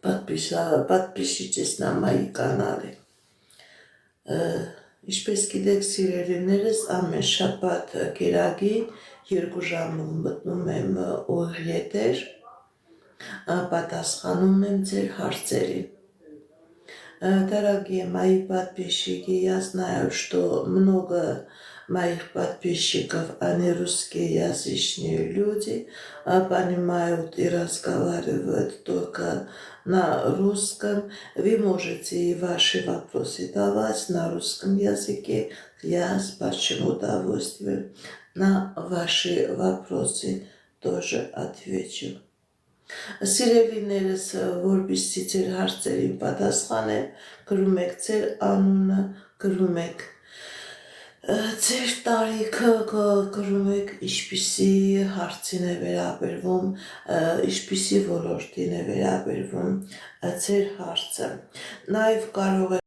Подпишитесь на мои каналы. Ինչպես գիտեք, սիրելիներս, ամեն շաբաթ կերակին 2 ժամում մտնում եմ ուղիղ եթեր, պատասխանում եմ ձեր հարցերին. Дорогие мои подписчики, я знаю, что много моих подписчиков, они русскоязычные люди, понимают и разговаривают только на русском. Вы можете и ваши вопросы давать на русском языке. Я с большим удовольствием на ваши вопросы тоже отвечу. Սիրելիներս, որպեսզի ձեր հարցերին պատասխանեմ, գրում եք ձեր անունը, գրում եք ձեր տարիքը, գրում եք ինչպիսի հարցին է վերաբերվում, ինչպիսի ոլորտին է վերաբերվում ձեր հարցը։ Նաև կարող